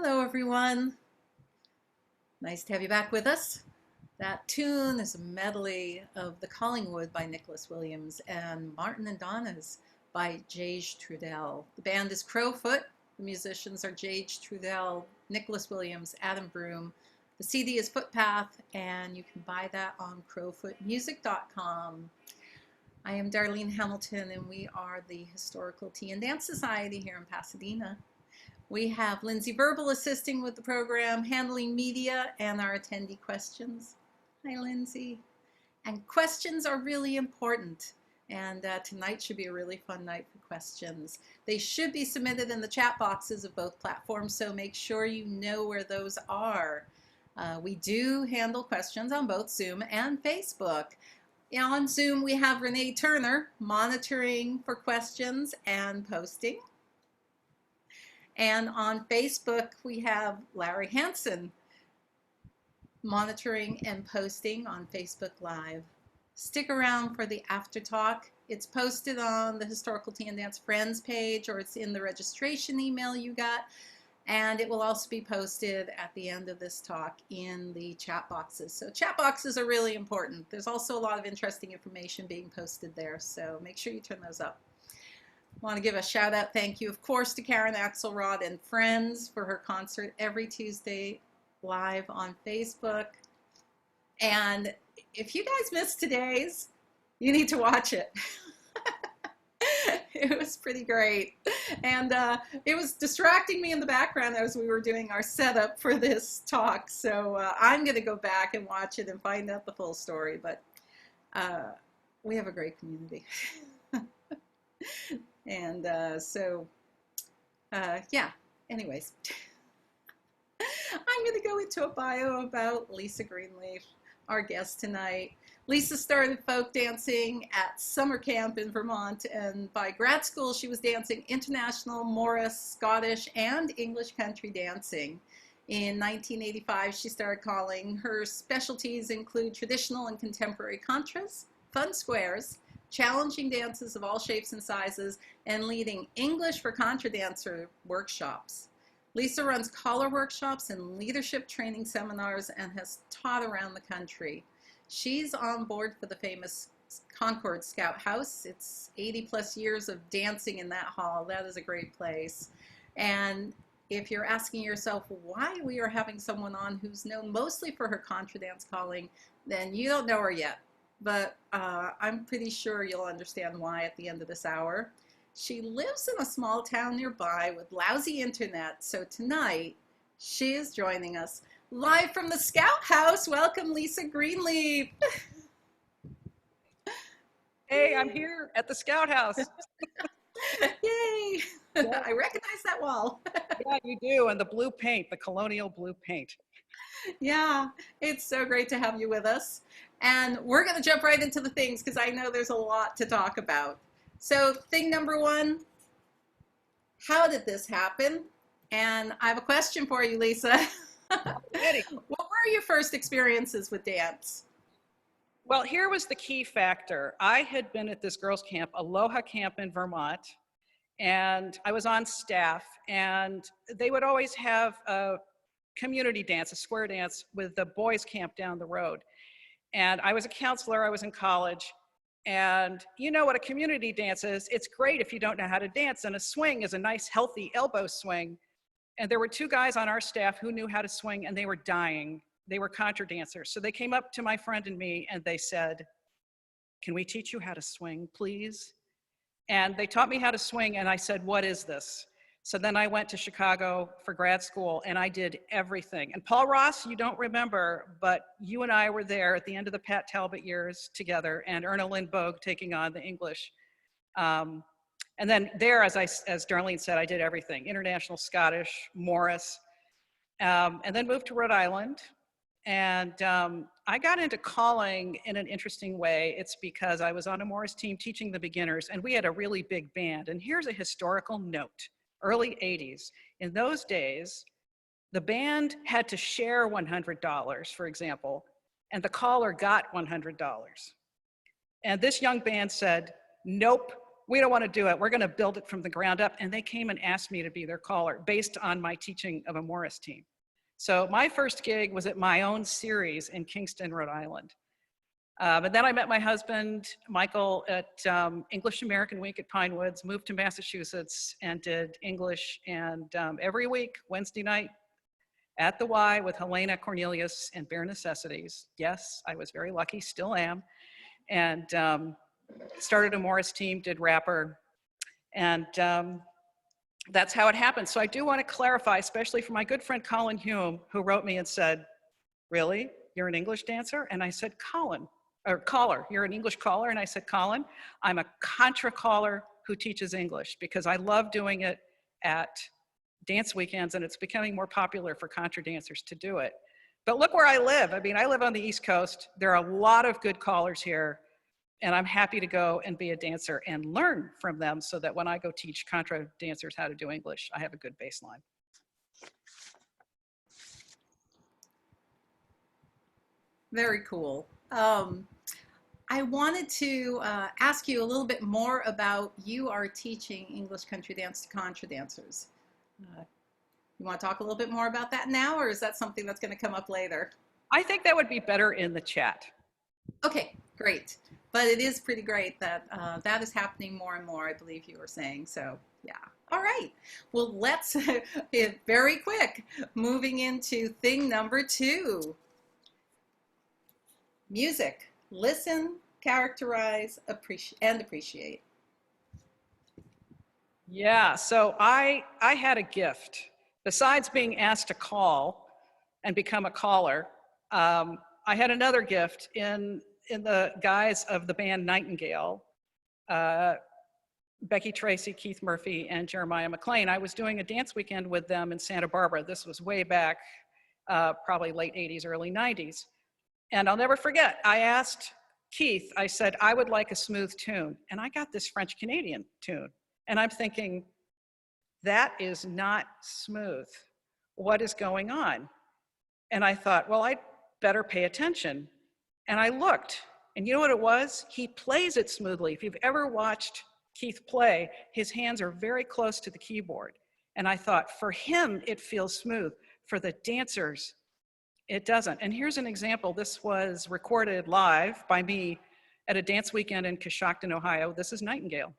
Hello, everyone. Nice to have you back with us. That tune is a medley of The Collingwood by Nicholas Williams and Martin and Donna's by Jage Trudell. The band is Crowfoot. The musicians are Jage Trudell, Nicholas Williams, Adam Broom. The CD is Footpath, and you can buy that on crowfootmusic.com. I am Darlene Hamilton, and we are the Historical Tea and Dance Society here in Pasadena. We have Lindsay Verbal assisting with the program, handling media, and our attendee questions. Hi, Lindsay. And questions are really important. And tonight should be a really fun night for questions. They should be submitted in the chat boxes of both platforms, so make sure you know where those are. We do handle questions on both Zoom and Facebook. On Zoom, we have Renee Turner monitoring for questions and posting. And on Facebook, we have Larry Hansen monitoring and posting on Facebook Live. Stick around for the after talk. It's posted on the Historical Tea and Dance Friends page, or it's in the registration email you got. And it will also be posted at the end of this talk in the chat boxes. So chat boxes are really important. There's also a lot of interesting information being posted there, so make sure you turn those up. I want to give a shout out, thank you, of course, to Karen Axelrod and friends for her concert every Tuesday live on Facebook. And if you guys missed today's, you need to watch it. It was pretty great. And it was distracting me in the background as we were doing our setup for this talk. So I'm going to go back and watch it and find out the full story. But we have a great community. And yeah, anyways. I'm going to go into a bio about Lisa Greenleaf, our guest tonight. Lisa started folk dancing at summer camp in Vermont, and by grad school she was dancing international, Morris, Scottish, and English country dancing. In 1985, she started calling. Her specialties include traditional and contemporary contras, fun squares, challenging dances of all shapes and sizes, and leading English for contra dancer workshops. Lisa runs collar workshops and leadership training seminars and has taught around the country. She's on board for the famous Concord Scout House. It's 80 plus years of dancing in that hall. That is a great place. And if you're asking yourself why we are having someone on who's known mostly for her contra dance calling, then you don't know her yet. But I'm pretty sure you'll understand why at the end of this hour. She lives in a small town nearby with lousy internet, so tonight she is joining us live from the Scout House. Welcome, Lisa Greenleaf. Hey, I'm here at the Scout House. Yay! Yeah. I recognize that wall. Yeah, you do, and the blue paint, the colonial blue paint. Yeah, it's so great to have you with us. And we're going to jump right into the things because I know there's a lot to talk about. So thing number one, how did this happen? And I have a question for you, Lisa. What were your first experiences with dance? Well, here was the key factor. I had been at this girls' camp, Aloha Camp in Vermont, and I was on staff, and they would always have a community dance, a square dance with the boys' camp down the road. And I was a counselor, I was in college, and you know what a community dance is. It's great if you don't know how to dance, and a swing is a nice, healthy elbow swing. And there were two guys on our staff who knew how to swing, and they were dying. They were contra dancers. So they came up to my friend and me, and they said, "Can we teach you how to swing, please?" And they taught me how to swing, and I said, "What is this?" So then I went to Chicago for grad school, and I did everything. And Paul Ross, you don't remember, but you and I were there at the end of the Pat Talbot years together, and Erna Lynn Bogue taking on the English. And then there, as Darlene said, I did everything: international, Scottish, Morris, and then moved to Rhode Island. And I got into calling in an interesting way. It's because I was on a Morris team teaching the beginners, and we had a really big band. And here's a historical note. Early 80s. In those days, the band had to share $100, for example, and the caller got $100. And this young band said, "Nope, we don't want to do it. We're going to build it from the ground up. And they came and asked me to be their caller based on my teaching of a Morris team. So my first gig was at my own series in Kingston, Rhode Island. But then I met my husband, Michael, at English American Week at Pinewoods, moved to Massachusetts and did English. And every week, Wednesday night at the Y with Helena Cornelius and Bare Necessities. Yes, I was very lucky, still am. And started a Morris team, did rapper. And that's how it happened. So I do want to clarify, especially for my good friend Colin Hume, who wrote me and said, really, you're an English dancer? And I said, Colin, or caller, you're an English caller? And I said, Colin, I'm a contra caller who teaches English because I love doing it at dance weekends, and it's becoming more popular for contra dancers to do it. But look where I live. I mean, I live on the East Coast. There are a lot of good callers here, and I'm happy to go and be a dancer and learn from them so that when I go teach contra dancers how to do English, I have a good baseline. Very cool. I wanted to ask you a little bit more about, you are teaching English country dance to contra dancers. You want to talk a little bit more about that now, or is that something that's going to come up later? I think that would be better in the chat. Okay, great. But it is pretty great that that is happening more and more, I believe you were saying. So yeah. All right. Well, let's, very quick, moving into thing number 2. Music. Listen, characterize, appreciate. Yeah, so I had a gift. Besides being asked to call and become a caller, I had another gift in the guise of the band Nightingale, Becky Tracy, Keith Murphy, and Jeremiah McLean. I was doing a dance weekend with them in Santa Barbara. This was way back, probably late 80s, early 90s. And I'll never forget, I asked Keith, I said, I would like a smooth tune. And I got this French-Canadian tune. And I'm thinking, that is not smooth. What is going on? And I thought, well, I'd better pay attention. And I looked, and you know what it was? He plays it smoothly. If you've ever watched Keith play, his hands are very close to the keyboard. And I thought, for him, it feels smooth. For the dancers, it doesn't. And here's an example. This was recorded live by me at a dance weekend in Coshocton, Ohio. This is Nightingale.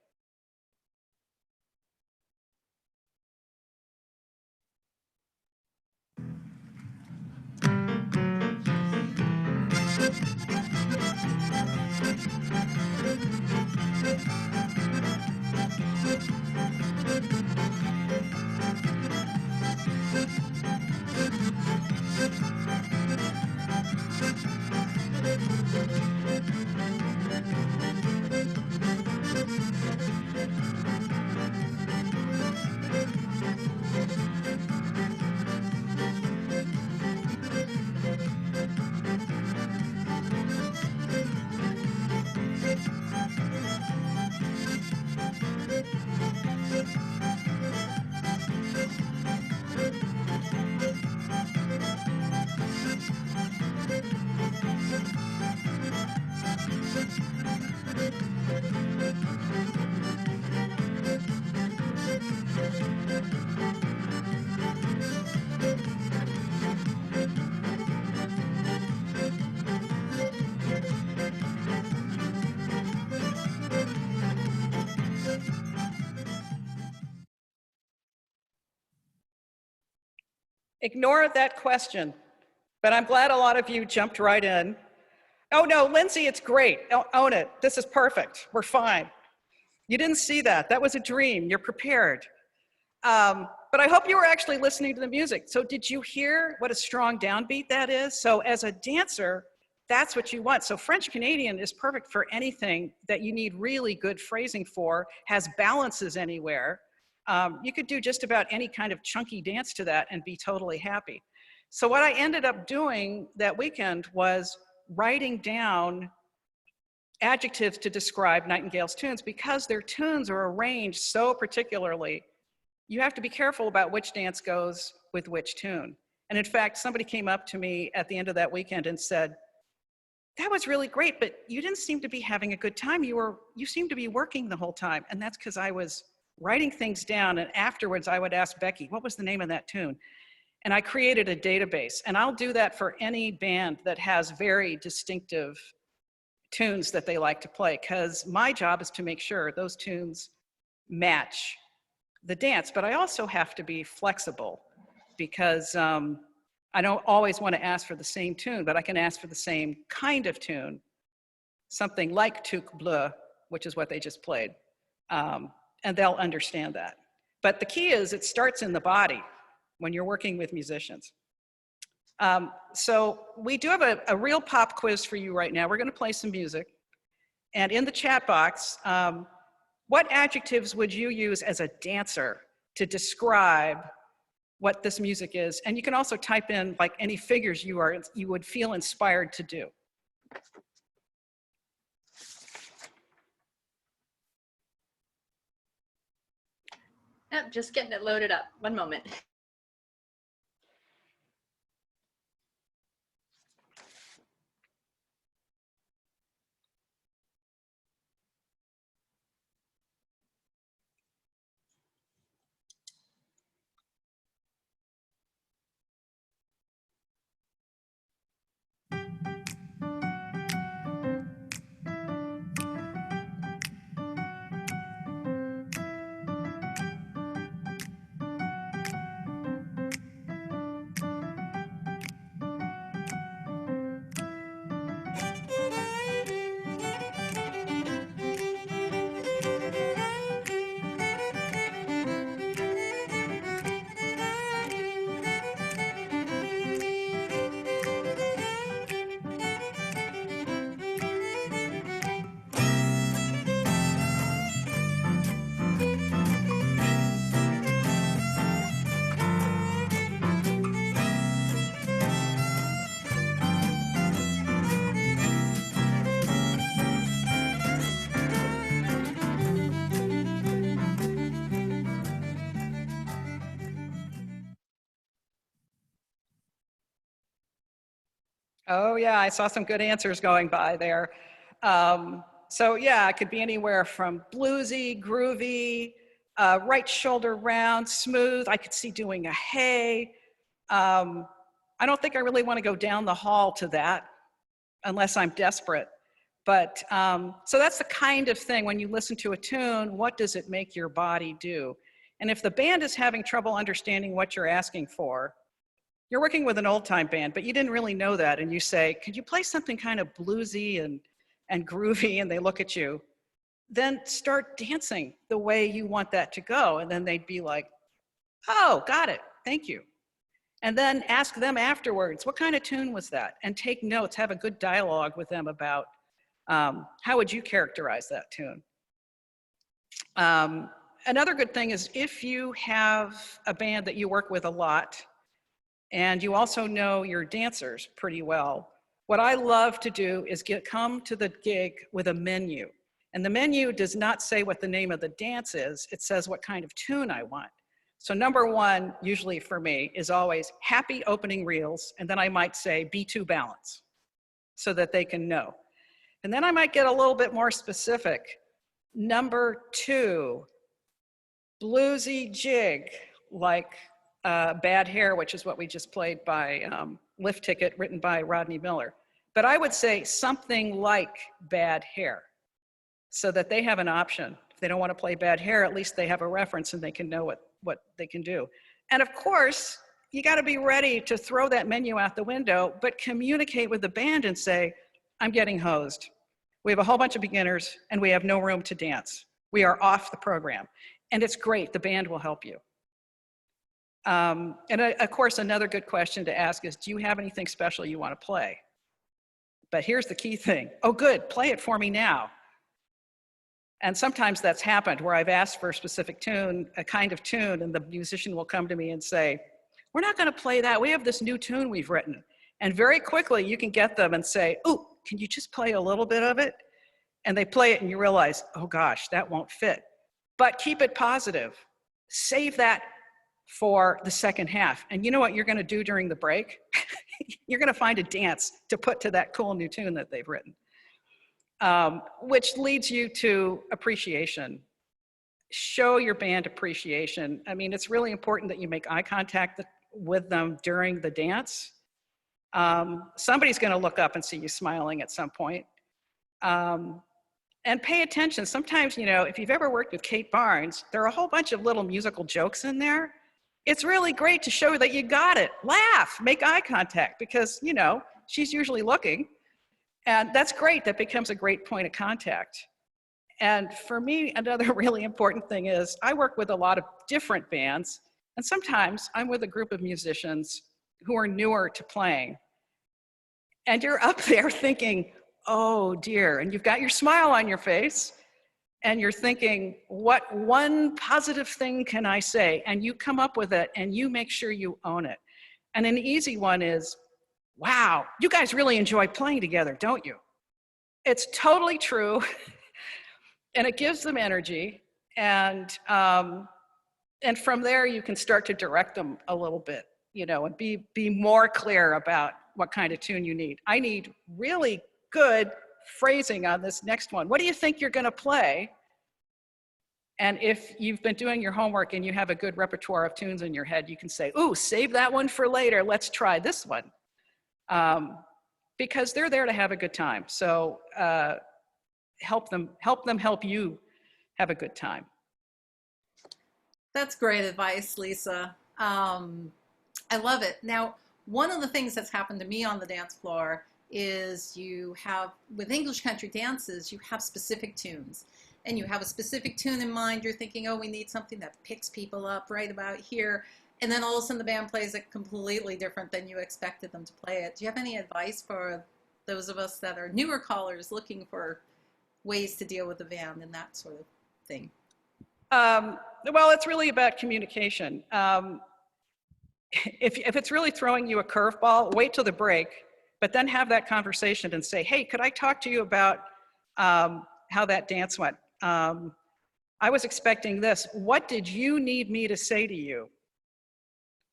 Ignore that question, but I'm glad a lot of you jumped right in. Oh no, Lindsay, it's great. Own it. This is perfect. We're fine. You didn't see that. That was a dream. You're prepared. But I hope you were actually listening to the music. So did you hear what a strong downbeat that is? So as a dancer, that's what you want. So French Canadian is perfect for anything that you need really good phrasing for, has balances anywhere. You could do just about any kind of chunky dance to that and be totally happy. So what I ended up doing that weekend was writing down adjectives to describe Nightingale's tunes. Because their tunes are arranged so particularly, you have to be careful about which dance goes with which tune. And in fact, somebody came up to me at the end of that weekend and said, that was really great, but you didn't seem to be having a good time. You seemed to be working the whole time. And that's because I was writing things down. And afterwards I would ask Becky, what was the name of that tune? And I created a database. And I'll do that for any band that has very distinctive tunes that they like to play, because my job is to make sure those tunes match the dance. But I also have to be flexible, because I don't always want to ask for the same tune, but I can ask for the same kind of tune, something like Tuque Bleu, which is what they just played, and they'll understand that. But the key is it starts in the body when you're working with musicians. So we do have a real pop quiz for you right now. We're going to play some music. And in the chat box, what adjectives would you use as a dancer to describe what this music is? And you can also type in like any figures you would feel inspired to do. Yep, just getting it loaded up. One moment. Oh yeah, I saw some good answers going by there. So yeah, it could be anywhere from bluesy, groovy, right shoulder round, smooth. I could see doing a hey. I don't think I really want to go down the hall to that unless I'm desperate. But so that's the kind of thing when you listen to a tune, what does it make your body do? And if the band is having trouble understanding what you're asking for, you're working with an old time band, but you didn't really know that. And you say, could you play something kind of bluesy and groovy? And they look at you. Then start dancing the way you want that to go. And then they'd be like, oh, got it, thank you. And then ask them afterwards, what kind of tune was that? And take notes, have a good dialogue with them about how would you characterize that tune? Another good thing is if you have a band that you work with a lot, and you also know your dancers pretty well, what I love to do is come to the gig with a menu. And the menu does not say what the name of the dance is, it says what kind of tune I want. So number one, usually for me, is always happy opening reels, and then I might say B2 balance, so that they can know. And then I might get a little bit more specific. Number two, bluesy jig, like Bad Hair, which is what we just played by Lift Ticket, written by Rodney Miller. But I would say something like Bad Hair, so that they have an option. If they don't want to play Bad Hair, at least they have a reference and they can know what they can do. And of course, you got to be ready to throw that menu out the window, but communicate with the band and say, I'm getting hosed. We have a whole bunch of beginners and we have no room to dance. We are off the program. And it's great, the band will help you. And of course, another good question to ask is, do you have anything special you want to play? But here's the key thing. Oh, good, play it for me now. And sometimes that's happened where I've asked for a specific tune, a kind of tune, and the musician will come to me and say, we're not going to play that. We have this new tune we've written. And very quickly you can get them and say, oh, can you just play a little bit of it? And they play it and you realize, oh gosh, that won't fit. But keep it positive. Save that for the second half. And you know what you're going to do during the break? you're going to find a dance to put to that cool new tune that they've written, which leads you to appreciation. Show your band appreciation. I mean, it's really important that you make eye contact with them during the dance. Somebody's going to look up and see you smiling at some point. And pay attention. Sometimes, you know, if you've ever worked with Kate Barnes, there are a whole bunch of little musical jokes in there. It's really great to show that you got it. Laugh, make eye contact, because, you know, she's usually looking. And that's great. That becomes a great point of contact. And for me, another really important thing is I work with a lot of different bands. And sometimes I'm with a group of musicians who are newer to playing. And you're up there thinking, oh dear, and you've got your smile on your face, and you're thinking, what one positive thing can I say? And you come up with it, and you make sure you own it. And an easy one is, wow, you guys really enjoy playing together, don't you? It's totally true, and it gives them energy, and from there you can start to direct them a little bit, you know, and be more clear about what kind of tune you need. I need really good phrasing on this next one. What do you think you're going to play? And if you've been doing your homework and you have a good repertoire of tunes in your head, you can say, ooh, save that one for later. Let's try this one. Because they're there to have a good time. So help them help you have a good time. That's great advice, Lisa. I love it. Now, one of the things that's happened to me on the dance floor is you have, with English country dances, you have specific tunes. And you have a specific tune in mind. You're thinking, oh, we need something that picks people up right about here. And then all of a sudden the band plays it completely different than you expected them to play it. Do you have any advice for those of us that are newer callers looking for ways to deal with the band and that sort of thing? Well, it's really about communication. If it's really throwing you a curveball, wait till the break, but then have that conversation and say, hey, could I talk to you about how that dance went? I was expecting this. What did you need me to say to you?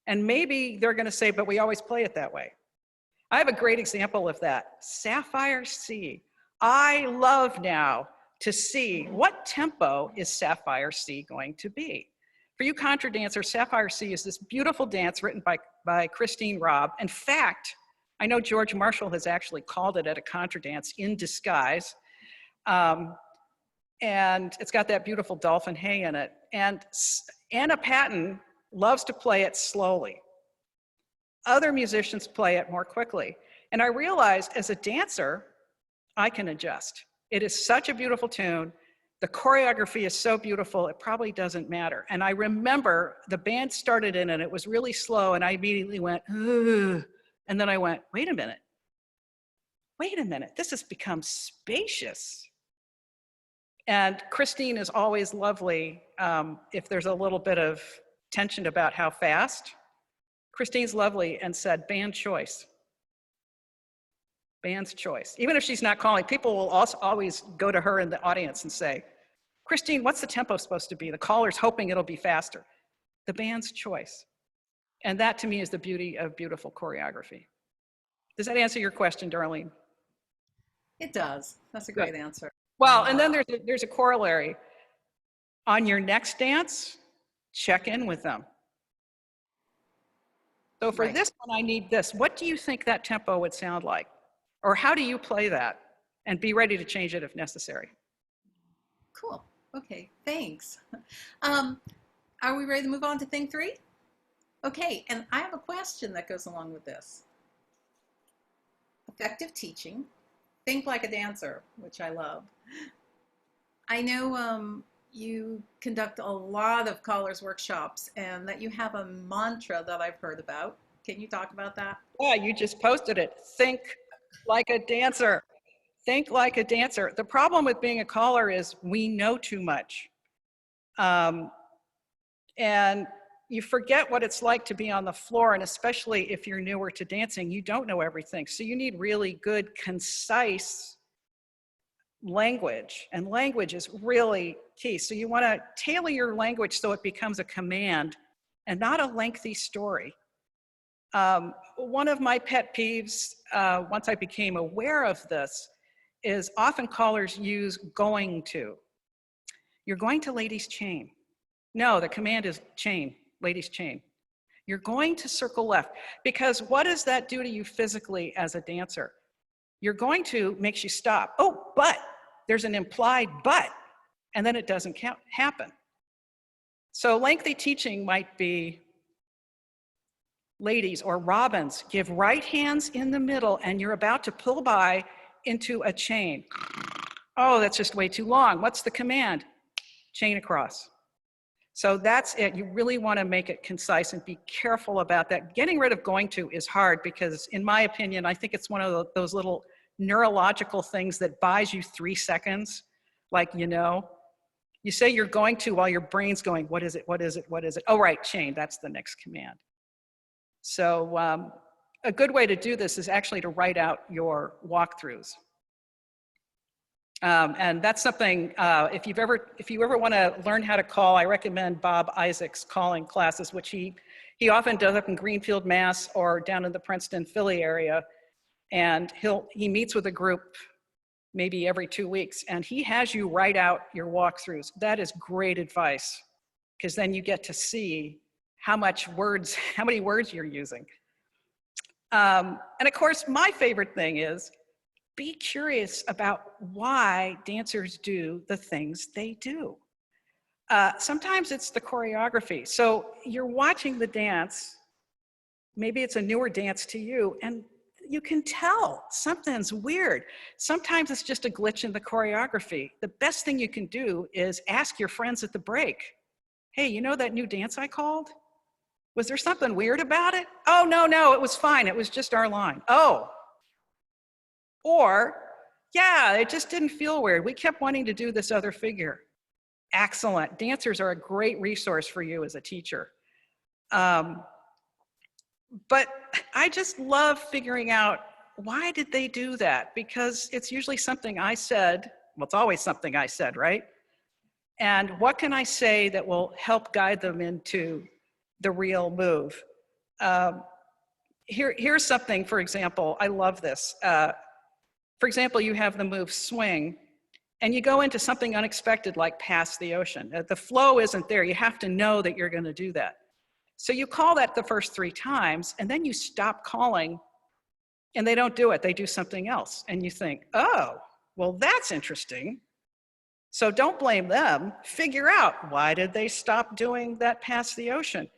And maybe they're going to say, but we always play it that way. I have a great example of that. Sapphire C. I love now to see what tempo is Sapphire C going to be. For you contra dancers, Sapphire C is this beautiful dance written by Christine Robb. In fact, I know George Marshall has actually called it at a contra dance in disguise. And it's got that beautiful dolphin hay in it. And Anna Patton loves to play it slowly. Other musicians play it more quickly. And I realized as a dancer, I can adjust. It is such a beautiful tune. The choreography is so beautiful, it probably doesn't matter. And I remember the band started in and it was really slow and I immediately went, ugh. And then I went, wait a minute, this has become spacious. And Christine is always lovely if there's a little bit of tension about how fast. Christine's lovely and said, band choice. Band's choice. Even if she's not calling, people will also always go to her in the audience and say, Christine, what's the tempo supposed to be? The caller's hoping it'll be faster. The band's choice. And that to me is the beauty of beautiful choreography. Does that answer your question, Darlene? It does. That's a great answer. Well, and then there's a corollary. On your next dance, check in with them. So for this one, I need this. What do you think that tempo would sound like? Or how do you play that? And be ready to change it if necessary. Cool. Okay, thanks. Are we ready to move on to thing 3? Okay, and I have a question that goes along with this. Effective teaching. Think like a dancer, which I love. I know you conduct a lot of callers workshops and that you have a mantra that I've heard about. Can you talk about that? Yeah, you just posted it. Think like a dancer. Think like a dancer. The problem with being a caller is we know too much. And you forget what it's like to be on the floor, and especially if you're newer to dancing, you don't know everything. So you need really good, concise language, and language is really key. So you want to tailor your language so it becomes a command and not a lengthy story. One of my pet peeves, once I became aware of this, is often callers use going to. You're going to ladies chain. No, the command is chain, ladies chain. You're going to circle left, because what does that do to you physically as a dancer? You're going to makes you stop. Oh, but there's an implied but, and then it doesn't happen. So lengthy teaching might be, ladies or robins, give right hands in the middle and you're about to pull by into a chain. Oh, that's just way too long. What's the command? Chain across. So that's it. You really want to make it concise and be careful about that. Getting rid of going to is hard because, in my opinion, I think it's one of those little neurological things that buys you 3 seconds. Like, you say you're going to while your brain's going, what is it, what is it, what is it? Oh, right, chain, that's the next command. So a good way to do this is actually to write out your walkthroughs. And that's something, if you ever want to learn how to call, I recommend Bob Isaac's calling classes, which he often does up in Greenfield, Mass, or down in the Princeton, Philly area. And he meets with a group maybe every 2 weeks, and he has you write out your walkthroughs. That is great advice, because then you get to see how many words you're using. And of course, my favorite thing is, be curious about why dancers do the things they do. Sometimes it's the choreography. So you're watching the dance, maybe it's a newer dance to you, and you can tell something's weird. Sometimes it's just a glitch in the choreography. The best thing you can do is ask your friends at the break, hey, you know that new dance I called? Was there something weird about it? Oh, no, it was fine. It was just our line. Oh. Or, yeah, it just didn't feel weird. We kept wanting to do this other figure. Excellent. Dancers are a great resource for you as a teacher. But I just love figuring out, why did they do that? Because it's usually something I said. Well, it's always something I said, right? And what can I say that will help guide them into the real move? Here's something, for example, I love this. For example, you have the move swing, and you go into something unexpected like past the ocean. The flow isn't there. You have to know that you're going to do that. So you call that the first 3 times, and then you stop calling, and they don't do it. They do something else. And you think, oh, well, that's interesting. So don't blame them. Figure out, why did they stop doing that past the ocean?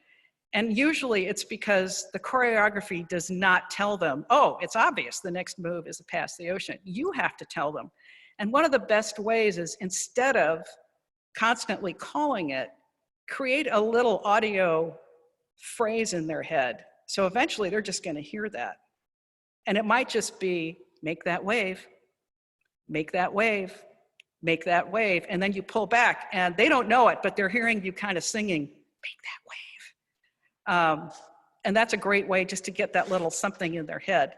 And usually it's because the choreography does not tell them, oh, it's obvious the next move is a past the ocean. You have to tell them. And one of the best ways is, instead of constantly calling it, create a little audio phrase in their head. So eventually they're just going to hear that. And it might just be, make that wave, make that wave, make that wave. And then you pull back, and they don't know it, but they're hearing you kind of singing, make that wave. And that's a great way just to get that little something in their head.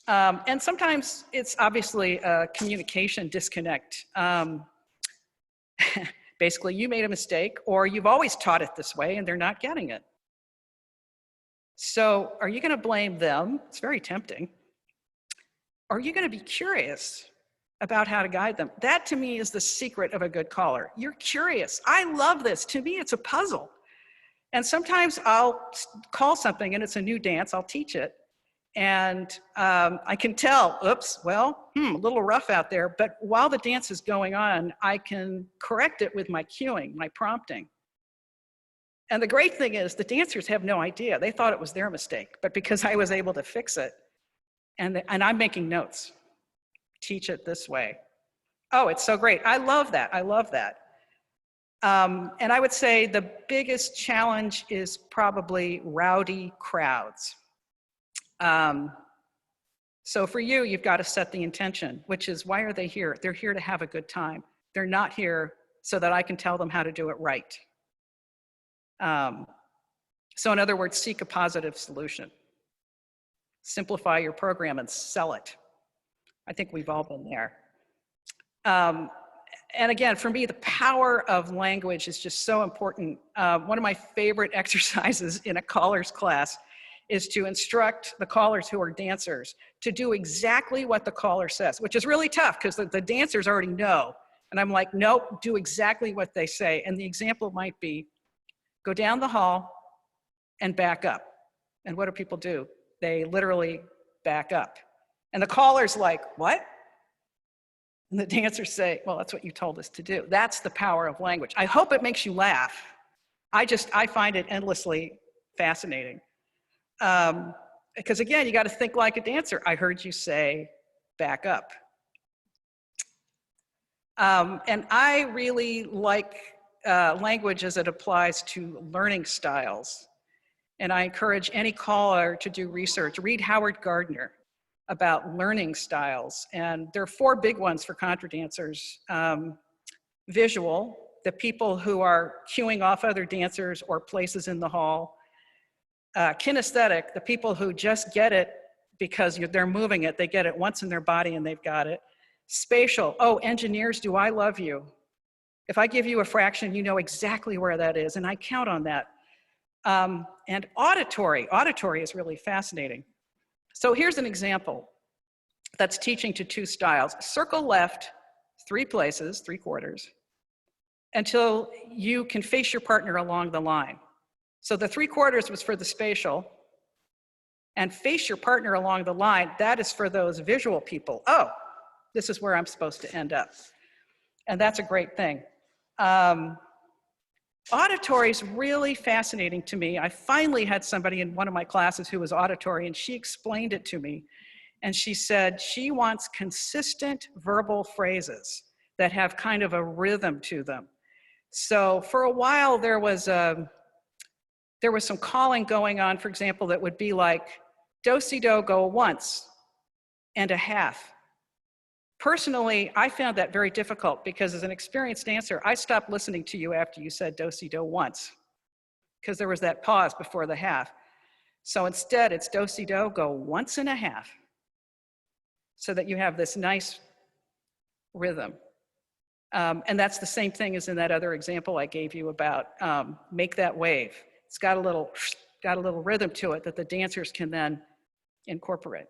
And sometimes it's obviously a communication disconnect. Basically, you made a mistake, or you've always taught it this way and they're not getting it. So are you going to blame them? It's very tempting. Or are you going to be curious about how to guide them? That, to me, is the secret of a good caller. You're curious. I love this. To me, it's a puzzle. And sometimes I'll call something and it's a new dance, I'll teach it. And I can tell, oops, well, a little rough out there, but while the dance is going on, I can correct it with my cueing, my prompting. And the great thing is, the dancers have no idea. They thought it was their mistake, but because I was able to fix it, and I'm making notes, teach it this way. Oh, it's so great. I love that. I love that. And I would say the biggest challenge is probably rowdy crowds. So for you, you've got to set the intention, which is, why are they here? They're here to have a good time. They're not here so that I can tell them how to do it right. So in other words, seek a positive solution. Simplify your program and sell it. I think we've all been there. And again, for me, the power of language is just so important. One of my favorite exercises in a caller's class is to instruct the callers who are dancers to do exactly what the caller says, which is really tough because the dancers already know. And I'm like, nope, do exactly what they say. And the example might be, go down the hall and back up. And what do people do? They literally back up. And the caller's like, what? And the dancers say, well, that's what you told us to do. That's the power of language. I hope it makes you laugh. I find it endlessly fascinating. Because again, you got to think like a dancer. I heard you say, back up. And I really like language as it applies to learning styles. And I encourage any caller to do research. Read Howard Gardner about learning styles. And there are 4 big ones for contra dancers. Visual, the people who are cueing off other dancers or places in the hall. Kinesthetic, the people who just get it because they're moving it. They get it once in their body and they've got it. Spatial, oh, engineers, do I love you? If I give you a fraction, you know exactly where that is, and I count on that. And auditory is really fascinating. So here's an example that's teaching to 2 styles. Circle left 3 places, 3/4, until you can face your partner along the line. So the 3/4 was for the spatial, and face your partner along the line, that is for those visual people. Oh, this is where I'm supposed to end up. And that's a great thing. Auditory is really fascinating to me. I finally had somebody in one of my classes who was auditory, and she explained it to me. And she said she wants consistent verbal phrases that have kind of a rhythm to them. So for a while, there was some calling going on, for example, that would be like, do-si-do, go once and a half. Personally, I found that very difficult because as an experienced dancer, I stopped listening to you after you said do-si-do once because there was that pause before the half. So instead, it's do-si-do, go once and a half so that you have this nice rhythm. And that's the same thing as in that other example I gave you about make that wave. It's got a little rhythm to it that the dancers can then incorporate.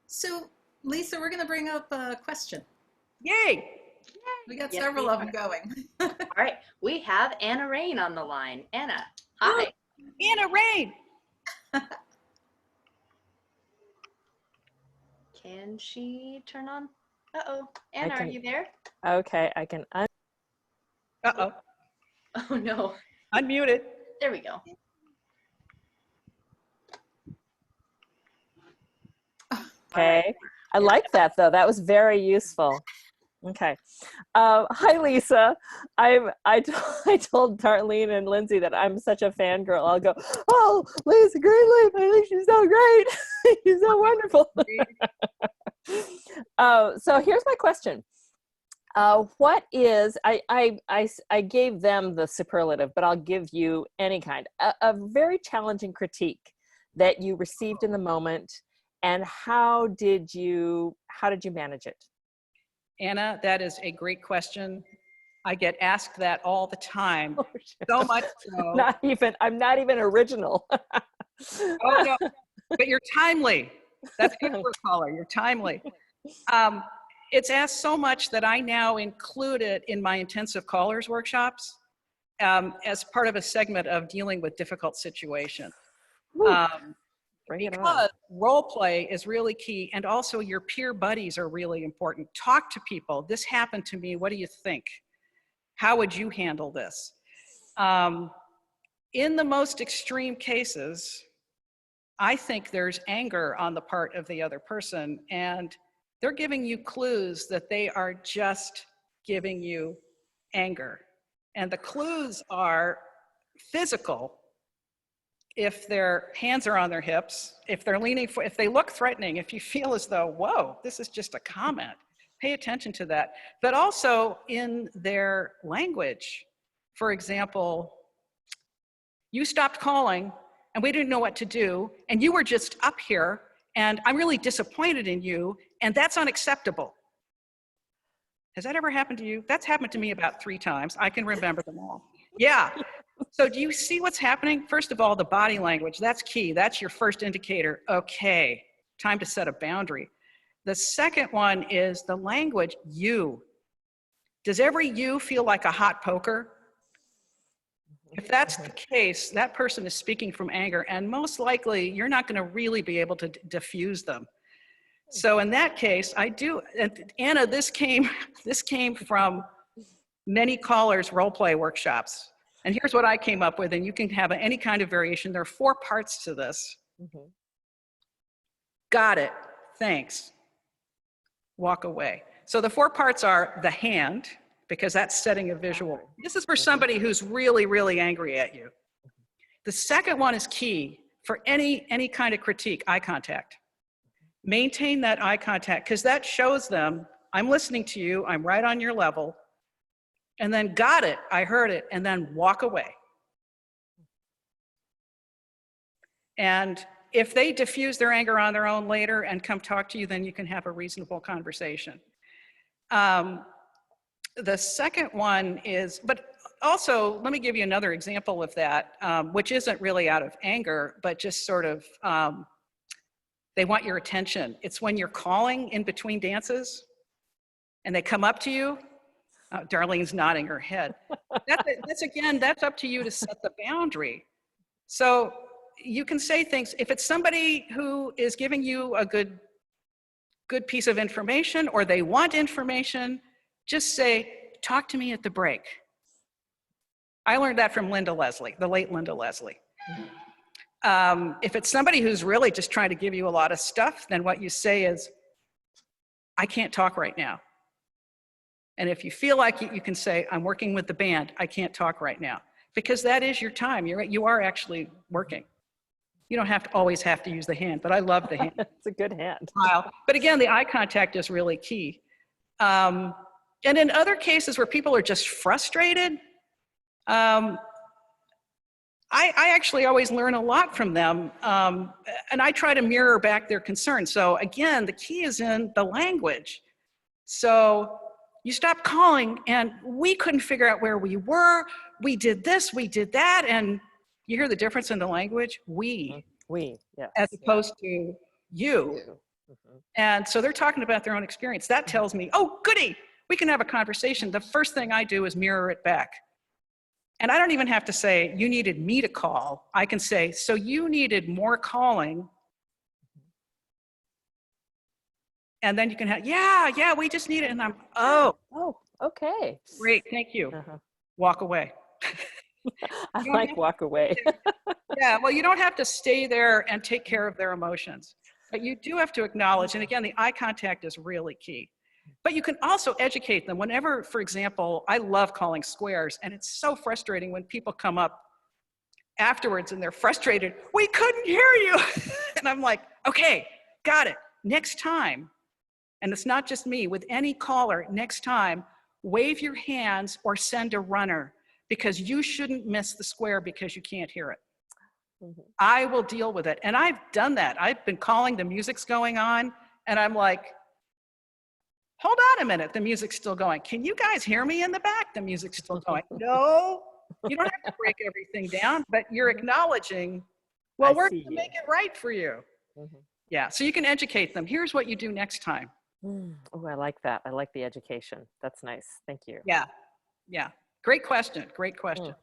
So, Lisa, we're going to bring up a question. Yay! We got Yes, several we of them going. All right, we have Anna Rain on the line. Anna, hi. Anna Rain! Can she turn on? Uh-oh. Anna, are you there? Okay, I can. Uh-oh. Oh, no. Unmuted. There we go. Okay, I like that though. That was very useful. Okay, hi Lisa. I told Darlene and Lindsay that I'm such a fangirl. I'll go, oh, Lisa Greenleaf, I think she's so great. She's so wonderful. So here's my question. What is, I gave them the superlative, but I'll give you any kind, a very challenging critique that you received in the moment, and how did you manage it? Anna, that is a great question. I get asked that all the time. Oh, So much so. I'm not even original. Oh, no, but you're timely. That's good for a caller. You're timely. It's asked so much that I now include it in my intensive callers workshops as part of a segment of dealing with difficult situations. Because role play is really key, and also your peer buddies are really important. Talk to people. This happened to me. What do you think? How would you handle this? In the most extreme cases, I think there's anger on the part of the other person, and they're giving you clues that they are just giving you anger. And the clues are physical. If their hands are on their hips, if they're leaning, if they look threatening, if you feel as though, whoa, this is just a comment, pay attention to that. But also in their language. For example, you stopped calling and we didn't know what to do, and you were just up here, and I'm really disappointed in you, and that's unacceptable. Has that ever happened to you? That's happened to me about 3 times. I can remember them all. Yeah. So do you see what's happening? First of all, the body language, that's key. That's your first indicator. Okay, time to set a boundary. The second one is the language, you. Does every you feel like a hot poker? If that's the case, that person is speaking from anger, and most likely you're not going to really be able to diffuse them. So in that case, I do, and Anna, this came from many callers' role play workshops. And here's what I came up with, and you can have any kind of variation. There are 4 parts to this. Mm-hmm. Got it, thanks. Walk away. So the 4 parts are the hand, because that's setting a visual. This is for somebody who's really, really angry at you. The second one is key for any kind of critique, eye contact. Maintain that eye contact, because that shows them, I'm listening to you, I'm right on your level, and then got it, I heard it, and then walk away. And if they diffuse their anger on their own later and come talk to you, then you can have a reasonable conversation. The second one is, but also, let me give you another example of that, which isn't really out of anger, but just sort of, they want your attention. It's when you're calling in between dances and they come up to you. Darlene's nodding her head. That's up to you to set the boundary. So you can say things, if it's somebody who is giving you a good piece of information or they want information, just say, talk to me at the break. I learned that from Linda Leslie, the late Linda Leslie. If it's somebody who's really just trying to give you a lot of stuff, then what you say is, I can't talk right now. And if you feel like it, you can say, I'm working with the band, I can't talk right now. Because that is your time, you are actually working. You don't always have to use the hand, but I love the hand. It's a good hand. But again, the eye contact is really key. And in other cases where people are just frustrated, I actually always learn a lot from them, and I try to mirror back their concerns. So again, the key is in the language. So you stopped calling, and we couldn't figure out where we were. We did this, we did that, and you hear the difference in the language? We, yes. as opposed to you. Mm-hmm. And so they're talking about their own experience. That tells me, oh, goody, we can have a conversation. The first thing I do is mirror it back. And I don't even have to say, you needed me to call. I can say, so you needed more calling. And then you can have, yeah, we just need it. And I'm, oh, okay. Great, thank you. Walk away. I like walk away. Yeah, well, you don't have to stay there and take care of their emotions, but you do have to acknowledge, and again, the eye contact is really key. But you can also educate them whenever, for example, I love calling squares, and it's so frustrating when people come up afterwards and they're frustrated, we couldn't hear you. And I'm like, okay, got it. Next time, and it's not just me, with any caller, next time, wave your hands or send a runner, because you shouldn't miss the square because you can't hear it. Mm-hmm. I will deal with it. And I've done that. I've been calling, the music's going on, and I'm like, hold on a minute, the music's still going. Can you guys hear me in the back? The music's still going. No, you don't have to break everything down, but you're acknowledging, well, we're going to make it right for you. Mm-hmm. Yeah, so you can educate them. Here's what you do next time. Oh, I like that. I like the education. That's nice. Thank you. Yeah, yeah. Great question. Great question.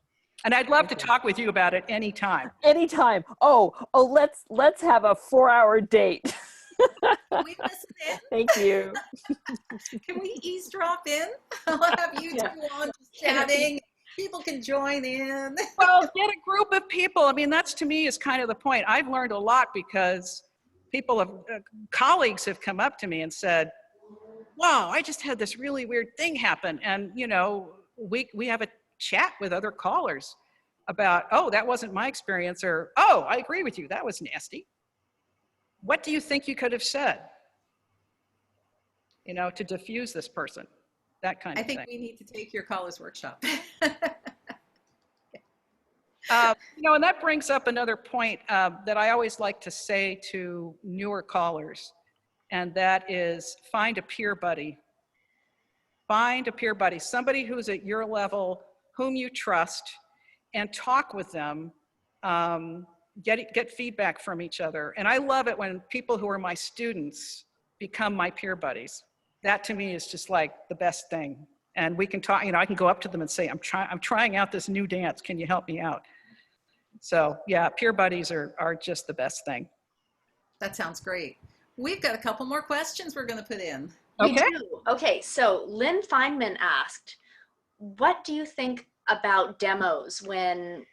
And I'd love to talk with you about it anytime. Anytime. Oh, let's have a 4-hour date. Can we listen in? Thank you. Can we eavesdrop in? I'll have you two on just chatting. People can join in. Well, get a group of people. I mean, that's to me is kind of the point. I've learned a lot because colleagues have come up to me and said, wow, I just had this really weird thing happen. And, you know, we have a chat with other callers about, oh, that wasn't my experience, or, oh, I agree with you, that was nasty. What do you think you could have said, you know, to diffuse this person? That kind of thing. I think we need to take your callers workshop. You know, and that brings up another point that I always like to say to newer callers, and that is find a peer buddy. Find a peer buddy, somebody who's at your level, whom you trust, and talk with them. Get feedback from each other. And I love it when people who are my students become my peer buddies. That to me is just like the best thing. And we can talk, I can go up to them and say, I'm trying out this new dance. Can you help me out? So yeah, peer buddies are just the best thing. That sounds great. We've got a couple more questions we're going to put in. We do. Okay, so Lynn Feynman asked, what do you think about demos when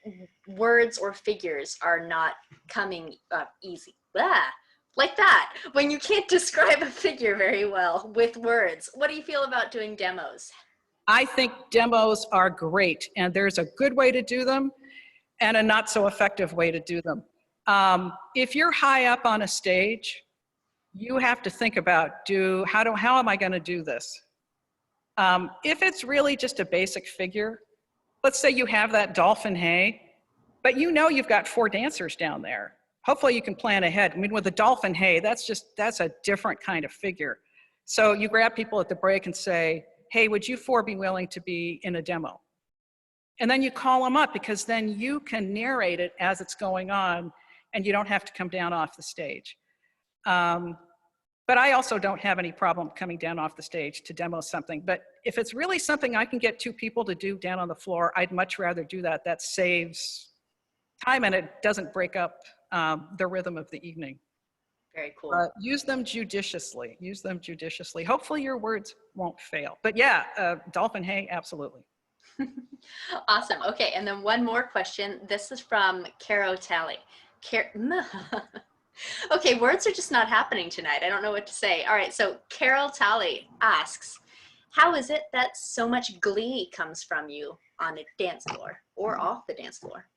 words or figures are not coming up easy? Blah, like that, when you can't describe a figure very well with words. What do you feel about doing demos? I think demos are great, and there's a good way to do them and a not so effective way to do them. If you're high up on a stage, you have to think about how am I going to do this? If it's really just a basic figure, let's say you have that dolphin hay, but you've got 4 dancers down there. Hopefully you can plan ahead. I mean, with the dolphin hay, that's a different kind of figure. So you grab people at the break and say, hey, would you 4 be willing to be in a demo? And then you call them up, because then you can narrate it as it's going on and you don't have to come down off the stage. But I also don't have any problem coming down off the stage to demo something. But if it's really something I can get 2 people to do down on the floor, I'd much rather do that. That saves time and it doesn't break up the rhythm of the evening. Very cool. Use them judiciously. Use them judiciously. Hopefully your words won't fail. But yeah, dolphin hay, absolutely. Awesome. Okay, and then one more question. This is from Caro Talley. Okay, words are just not happening tonight. I don't know what to say. All right, so Carol Talley asks, how is it that so much glee comes from you on a dance floor or off the dance floor?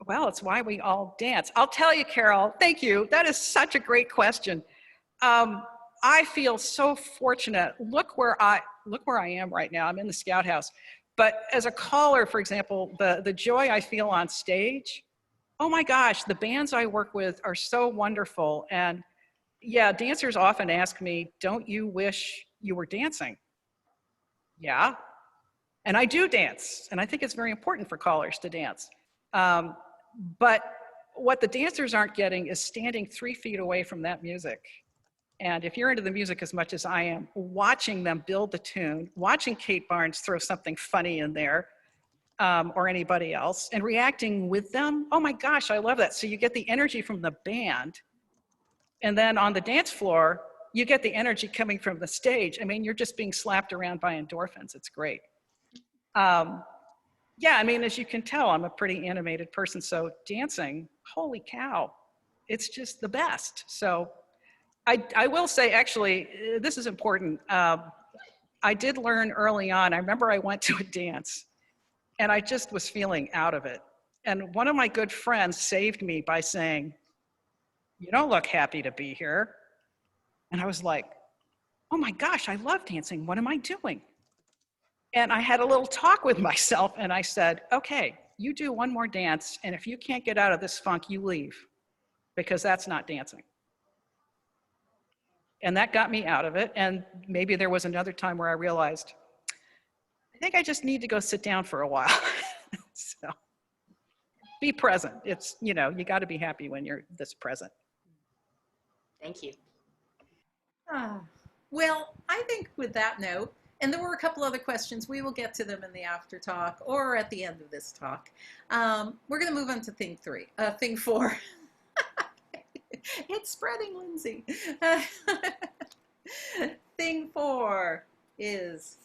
Well, it's why we all dance. I'll tell you, Carol, thank you. That is such a great question. I feel so fortunate. Look where I am right now. I'm in the Scout House. But as a caller, for example, the joy I feel on stage, oh my gosh, the bands I work with are so wonderful. And yeah, dancers often ask me, don't you wish you were dancing? Yeah, and I do dance. And I think it's very important for callers to dance. But what the dancers aren't getting is standing 3 feet away from that music. And if you're into the music as much as I am, watching them build the tune, watching Kate Barnes throw something funny in there, or anybody else, and reacting with them, oh my gosh, I love that. So you get the energy from the band, and then on the dance floor, you get the energy coming from the stage. I mean, you're just being slapped around by endorphins. It's great. Yeah, I mean, as you can tell, I'm a pretty animated person, so dancing, holy cow, it's just the best. So I will say, actually, this is important. I did learn early on, I remember I went to a dance, and I just was feeling out of it. And one of my good friends saved me by saying, you don't look happy to be here. And I was like, oh my gosh, I love dancing. What am I doing? And I had a little talk with myself and I said, okay, you do one more dance. And if you can't get out of this funk, you leave, because that's not dancing. And that got me out of it. And maybe there was another time where I realized, I think I just need to go sit down for a while. So be present. It's, you got to be happy when you're this present. Thank you. Well, I think with that note, and there were a couple other questions, we will get to them in the after talk or at the end of this talk. We're going to move on to thing 4. It's spreading, Lindsay. Thing 4 is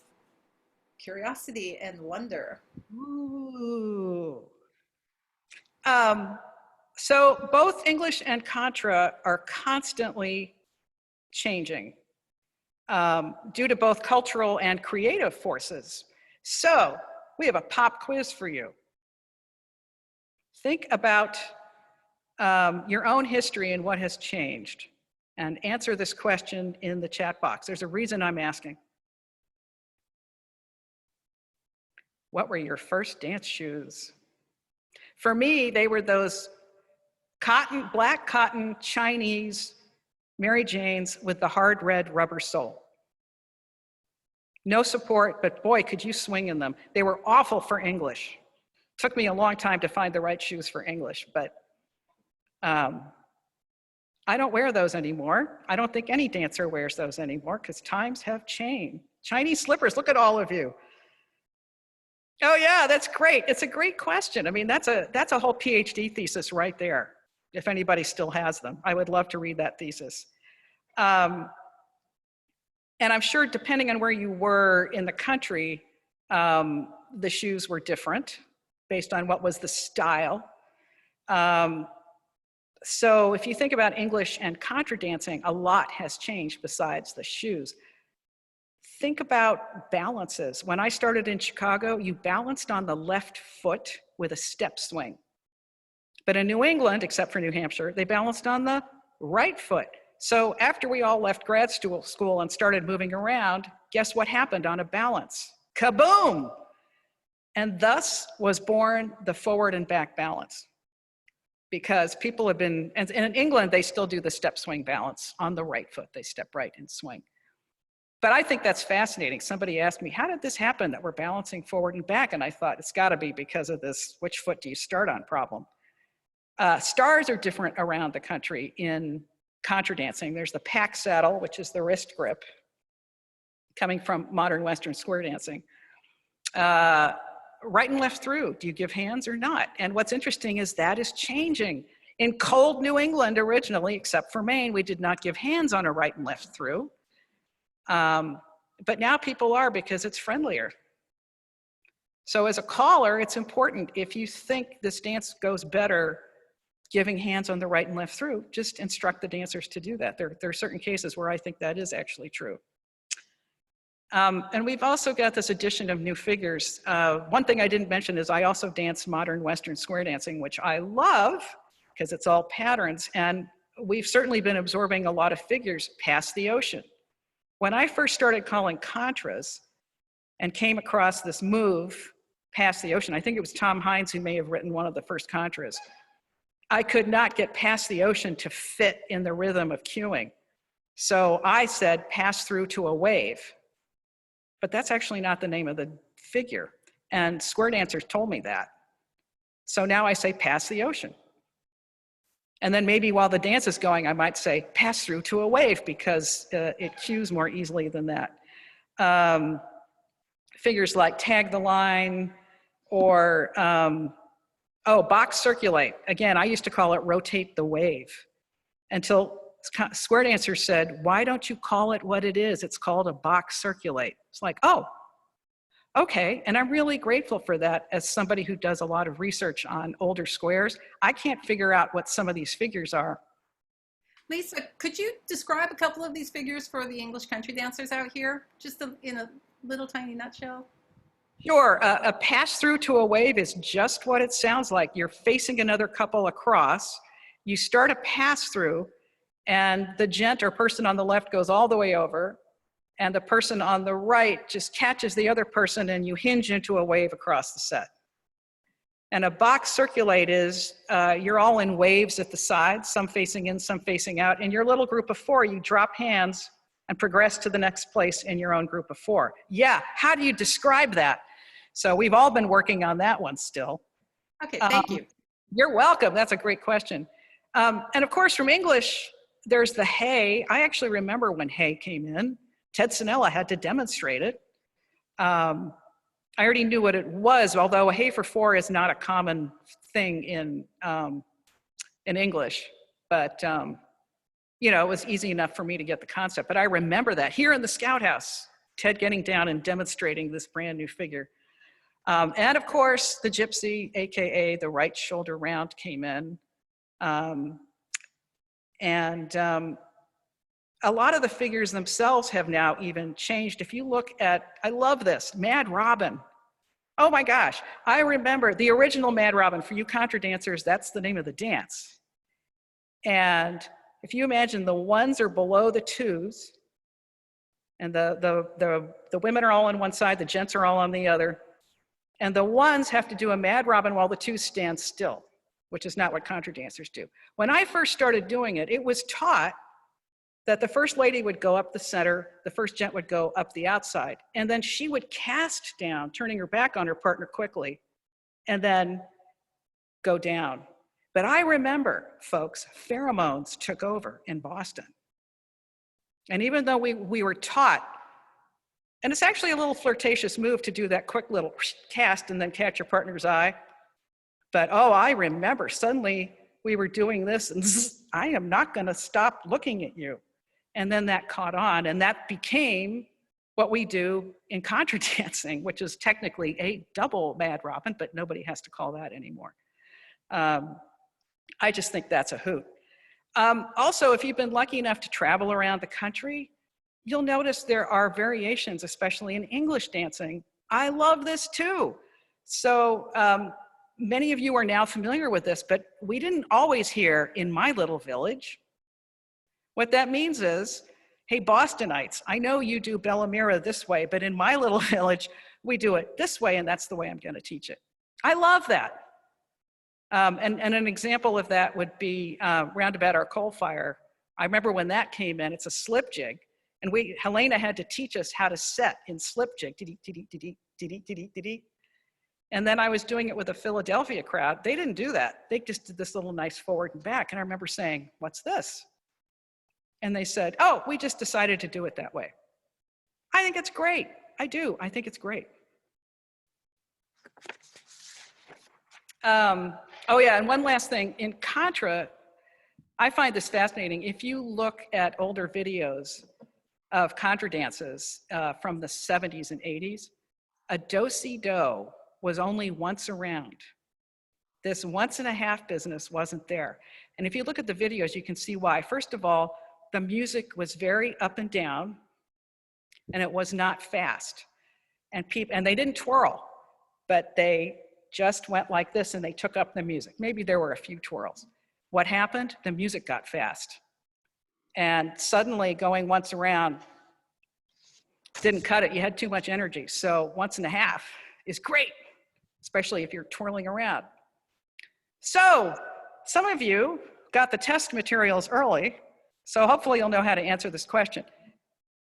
curiosity and wonder. Ooh. So both English and Contra are constantly changing due to both cultural and creative forces. So we have a pop quiz for you. Think about your own history and what has changed, and answer this question in the chat box. There's a reason I'm asking. What were your first dance shoes? For me, they were those black cotton Chinese Mary Jane's with the hard red rubber sole. No support, but boy, could you swing in them. They were awful for English. Took me a long time to find the right shoes for English, but I don't wear those anymore. I don't think any dancer wears those anymore because times have changed. Chinese slippers, look at all of you. Oh yeah, that's great. It's a great question. I mean, that's a whole PhD thesis right there, if anybody still has them. I would love to read that thesis. And I'm sure depending on where you were in the country, the shoes were different based on what was the style. So if you think about English and contra dancing, a lot has changed besides the shoes. Think about balances. When I started in Chicago, you balanced on the left foot with a step swing. But in New England, except for New Hampshire, they balanced on the right foot. So after we all left grad school and started moving around, guess what happened on a balance? Kaboom! And thus was born the forward and back balance. Because people have been, and in England, they still do the step swing balance on the right foot. They step right and swing. But I think that's fascinating. Somebody asked me, how did this happen that we're balancing forward and back? And I thought, it's gotta be because of this which foot do you start on problem. Stars are different around the country in contra dancing. There's the pack saddle, which is the wrist grip, coming from modern Western square dancing. Right and left through, do you give hands or not? And what's interesting is that is changing. In cold New England originally, except for Maine, we did not give hands on a right and left through. But now people are because it's friendlier. So as a caller, it's important if you think this dance goes better giving hands on the right and left through, just instruct the dancers to do that. There are certain cases where I think that is actually true. And we've also got this addition of new figures. One thing I didn't mention is I also dance modern Western square dancing, which I love because it's all patterns. And we've certainly been absorbing a lot of figures past the ocean. When I first started calling contras and came across this move past the ocean, I think it was Tom Hines who may have written one of the first contras. I could not get past the ocean to fit in the rhythm of cueing. So I said, pass through to a wave. But that's actually not the name of the figure. And square dancers told me that. So now I say, pass the ocean. And then maybe while the dance is going, I might say, pass through to a wave because it cues more easily than that. Figures like tag the line or, box circulate. Again, I used to call it rotate the wave until square dancers said, why don't you call it what it is? It's called a box circulate. It's like, oh, okay. And I'm really grateful for that as somebody who does a lot of research on older squares. I can't figure out what some of these figures are. Lisa, could you describe a couple of these figures for the English country dancers out here? Just in a little tiny nutshell. Sure, a pass through to a wave is just what it sounds like. You're facing another couple across. You start a pass through and the gent or person on the left goes all the way over and the person on the right just catches the other person and you hinge into a wave across the set. And a box circulate is you're all in waves at the sides, some facing in, some facing out. In your little group of four, you drop hands and progress to the next place in your own group of four. Yeah, how do you describe that? So we've all been working on that one still. Okay, thank you. You're welcome, that's a great question. And of course from English, there's the hey. I actually remember when hey came in. Ted Sinella had to demonstrate it. I already knew what it was, although a hey for four is not a common thing in English, but you know, it was easy enough for me to get the concept. But I remember that here in the Scout House, Ted getting down and demonstrating this brand new figure. And of course, the gypsy, AKA the right shoulder round, came in. A lot of the figures themselves have now even changed. If you look at, I love this, Mad Robin. Oh my gosh, I remember the original Mad Robin. For you contra dancers, that's the name of the dance. And if you imagine the ones are below the twos, and the women are all on one side, the gents are all on the other, and the ones have to do a Mad Robin while the twos stand still, which is not what contra dancers do. When I first started doing it, it was taught that the first lady would go up the center, the first gent would go up the outside, and then she would cast down, turning her back on her partner quickly, and then go down. But I remember, folks, pheromones took over in Boston. And even though we were taught, and it's actually a little flirtatious move to do that quick little cast and then catch your partner's eye. But oh, I remember suddenly we were doing this and zzz, I am not gonna stop looking at you. And then that caught on, and that became what we do in contra dancing, which is technically a double Mad Robin, but nobody has to call that anymore. I just think that's a hoot. Also, if you've been lucky enough to travel around the country, you'll notice there are variations, especially in English dancing. I love this too. So many of you are now familiar with this, but we didn't always hear in my little village. What that means is, hey, Bostonites, I know you do Bella Mira this way, but in my little village, we do it this way, and that's the way I'm gonna teach it. I love that. And an example of that would be roundabout our coal fire. I remember when that came in, it's a slip jig, and Helena had to teach us how to set in slip jig. And then I was doing it with a Philadelphia crowd. They didn't do that. They just did this little nice forward and back. And I remember saying, what's this? And they said, oh, we just decided to do it that way. I think it's great. I do. I think it's great. Oh yeah, and one last thing. In contra, I find this fascinating. If you look at older videos of contra dances from the 70s and 80s, a do-si-do was only once around. This once and a half business wasn't there. And if you look at the videos, you can see why. First of all, the music was very up and down, and it was not fast. And they didn't twirl, but they just went like this and they took up the music. Maybe there were a few twirls. What happened? The music got fast. And suddenly going once around didn't cut it. You had too much energy. So once and a half is great, especially if you're twirling around. So some of you got the test materials early, so hopefully you'll know how to answer this question.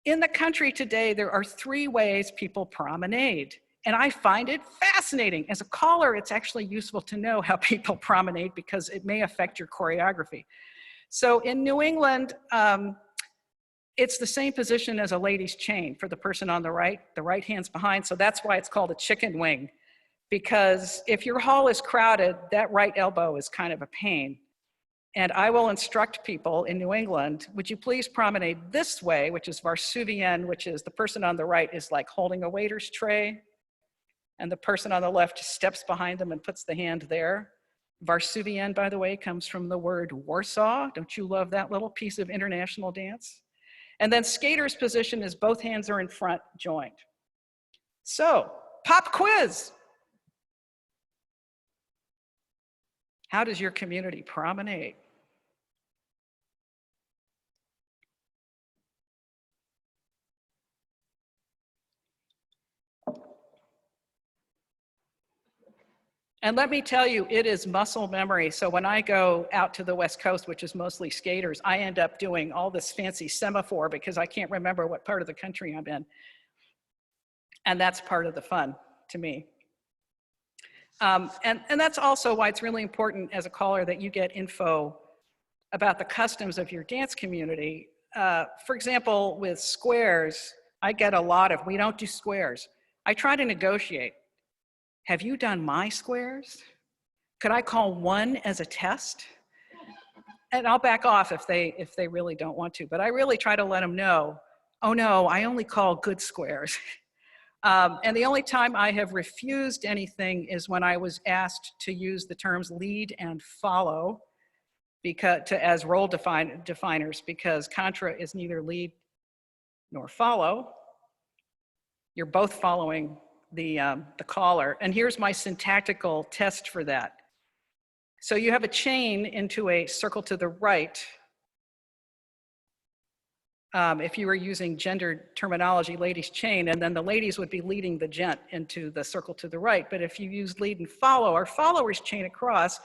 In the country today, there are 3 ways people promenade. And I find it fascinating. As a caller, it's actually useful to know how people promenade because it may affect your choreography. So in New England, it's the same position as a lady's chain for the person on the right hand's behind. So that's why it's called a chicken wing. Because if your hall is crowded, that right elbow is kind of a pain. And I will instruct people in New England, would you please promenade this way, which is Varsuvien, which is the person on the right is like holding a waiter's tray. And the person on the left steps behind them and puts the hand there. Varsuvien, by the way, comes from the word Warsaw. Don't you love that little piece of international dance? And then skater's position is both hands are in front, joined. So, pop quiz. How does your community promenade? And let me tell you, it is muscle memory. So when I go out to the West Coast, which is mostly skaters, I end up doing all this fancy semaphore because I can't remember what part of the country I'm in. And that's part of the fun to me. And that's also why it's really important as a caller that you get info about the customs of your dance community. For example, with squares, I get a lot of, we don't do squares. I try to negotiate. Have you done my squares? Could I call 1 as a test? And I'll back off if they really don't want to, but I really try to let them know, oh no, I only call good squares. And the only time I have refused anything is when I was asked to use the terms lead and follow as role definers, because contra is neither lead nor follow. You're both following the caller. And here's my syntactical test for that. So you have a chain into a circle to the right. If you were using gendered terminology, ladies chain, and then the ladies would be leading the gent into the circle to the right. But if you use lead and follow, our followers chain across,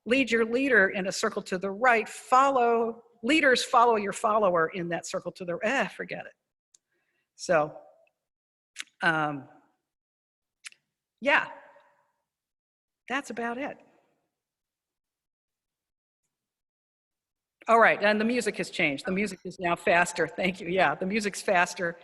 lead your leader in a circle to the right, follow leaders follow your follower in that circle to the, forget it. So, yeah, that's about it. All right, and the music has changed. The music is now faster, thank you. Yeah, the music's faster.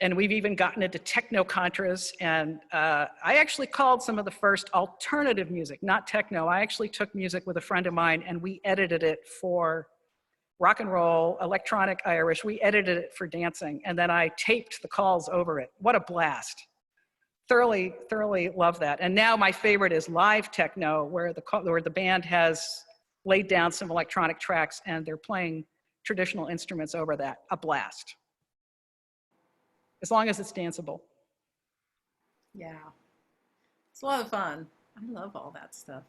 And we've even gotten into techno-contras, and I actually called some of the first alternative music, not techno. I actually took music with a friend of mine and we edited it for rock and roll, electronic Irish. We edited it for dancing, and then I taped the calls over it. What a blast. Thoroughly, thoroughly love that. And now my favorite is live techno, where the band has laid down some electronic tracks and they're playing traditional instruments over that. A blast. As long as it's danceable. Yeah, it's a lot of fun. I love all that stuff.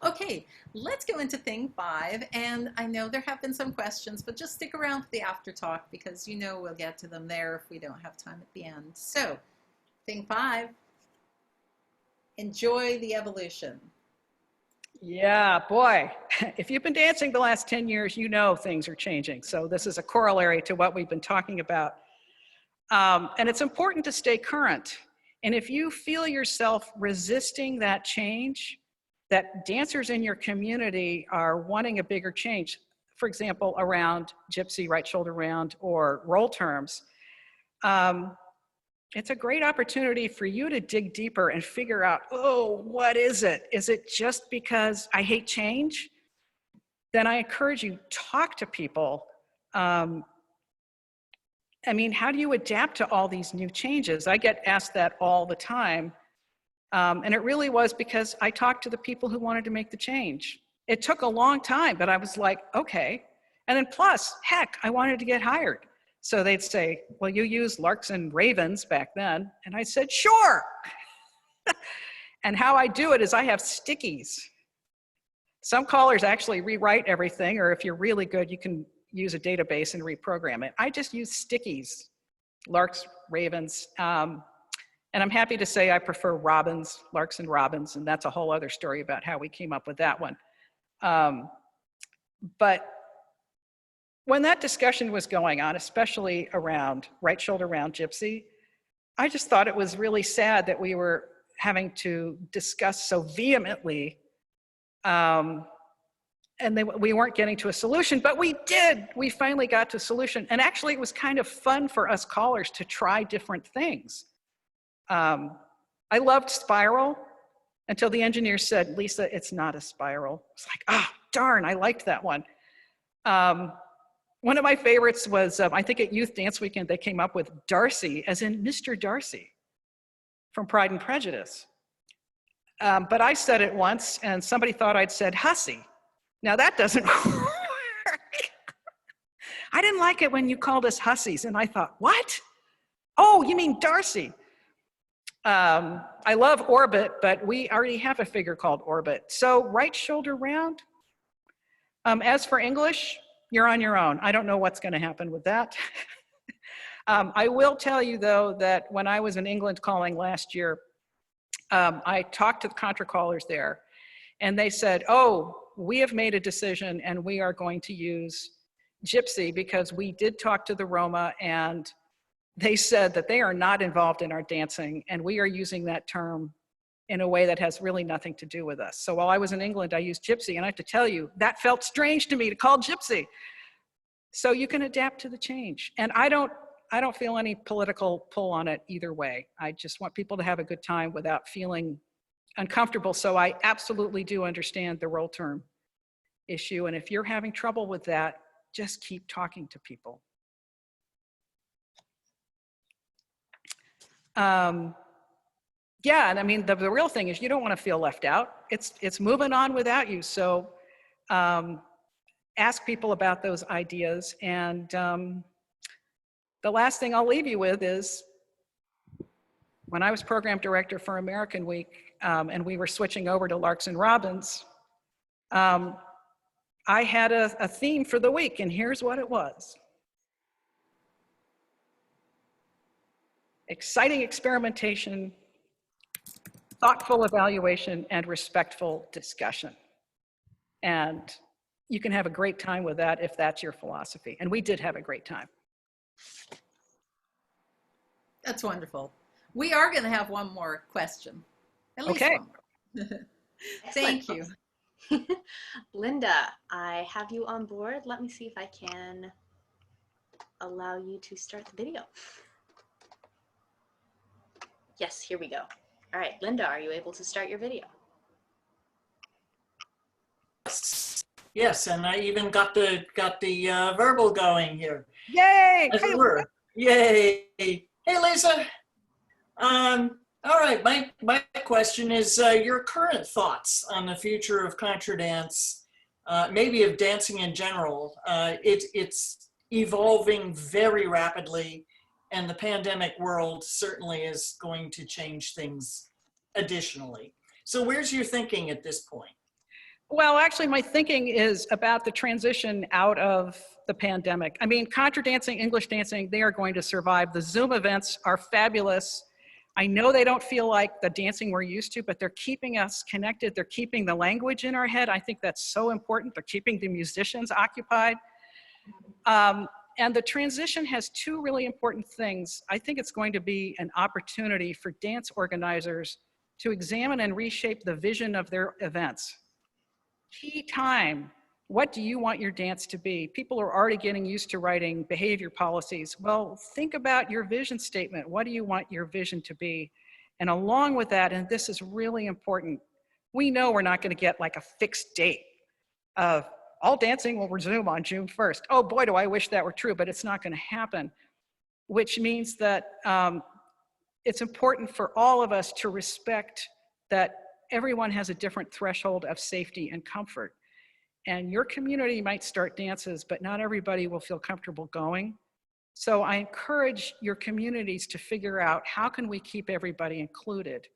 Okay, let's go into thing 5. And I know there have been some questions, but just stick around for the after talk because you know we'll get to them there if we don't have time at the end. So, thing 5, enjoy the evolution. Yeah, boy, if you've been dancing the last 10 years, you know things are changing. So this is a corollary to what we've been talking about. And it's important to stay current. And if you feel yourself resisting that change, that dancers in your community are wanting a bigger change, for example, around gypsy, right shoulder round, or roll terms, it's a great opportunity for you to dig deeper and figure out, oh, what is it? Is it just because I hate change? Then I encourage you, talk to people. I mean, how do you adapt to all these new changes? I get asked that all the time. And it really was because I talked to the people who wanted to make the change. It took a long time, but I was like, okay. And then plus, heck, I wanted to get hired. So they'd say, well, you use larks and ravens back then. And I said, sure. And how I do it is I have stickies. Some callers actually rewrite everything, or if you're really good, you can use a database and reprogram it. I just use stickies, larks, ravens. And I'm happy to say I prefer robins, larks and robins, and that's a whole other story about how we came up with that one. But when that discussion was going on, especially around right shoulder round gypsy, I just thought it was really sad that we were having to discuss so vehemently and we weren't getting to a solution, but we did. We finally got to a solution. And actually, it was kind of fun for us callers to try different things. I loved spiral until the engineer said, Lisa, it's not a spiral. It's like, ah, darn, I liked that one. One of my favorites was, I think at Youth Dance Weekend, they came up with Darcy, as in Mr. Darcy from Pride and Prejudice. But I said it once, and somebody thought I'd said hussy. Now that doesn't work. I didn't like it when you called us hussies, and I thought, what? Oh, you mean Darcy. I love orbit, but we already have a figure called orbit. So right shoulder round. As for English, you're on your own. I don't know what's going to happen with that. I will tell you, though, that when I was in England calling last year, I talked to the contra callers there, and they said, oh, we have made a decision and we are going to use gypsy because we did talk to the Roma and they said that they are not involved in our dancing and we are using that term in a way that has really nothing to do with us. So while I was in England, I used gypsy, and I have to tell you, that felt strange to me to call gypsy. So you can adapt to the change. And I don't feel any political pull on it either way. I just want people to have a good time without feeling uncomfortable. So I absolutely do understand the roll term issue. And if you're having trouble with that, just keep talking to people. Yeah, and I mean, the real thing is you don't want to feel left out. It's moving on without you. So ask people about those ideas. And the last thing I'll leave you with is when I was program director for American Week and we were switching over to Larks and Robins, I had a theme for the week, and here's what it was. Exciting experimentation, thoughtful evaluation, and respectful discussion. And you can have a great time with that if that's your philosophy. And we did have a great time. That's wonderful. We are going to have one more question. At least Okay. one more. Thank you. Linda, I have you on board. Let me see if I can allow you to start the video. Yes, here we go. All right, Linda, are you able to start your video? Yes, and I even got the verbal going here, Yay! as Hey, it were. Yay! Hey, Lisa. All right, my question is your current thoughts on the future of contra dance, maybe of dancing in general. It's evolving very rapidly, and the pandemic world certainly is going to change things additionally. So where's your thinking at this point? well, actually, my thinking is about the transition out of the pandemic. I mean, contra dancing, English dancing, they are going to survive. The Zoom events are fabulous. I know they don't feel like the dancing we're used to, but they're keeping us connected. They're keeping the language in our head. I think that's so important. They're keeping the musicians occupied. And the transition has two really important things. I think it's going to be an opportunity for dance organizers to examine and reshape the vision of their events. Key time. What do you want your dance to be? People are already getting used to writing behavior policies. Well, think about your vision statement. What do you want your vision to be? And along with that, and this is really important, we know we're not going to get like a fixed date of all dancing will resume on June 1st. Oh boy, do I wish that were true, but it's not going to happen, which means that it's important for all of us to respect that everyone has a different threshold of safety and comfort. And your community might start dances, but not everybody will feel comfortable going. So I encourage your communities to figure out, how can we keep everybody included?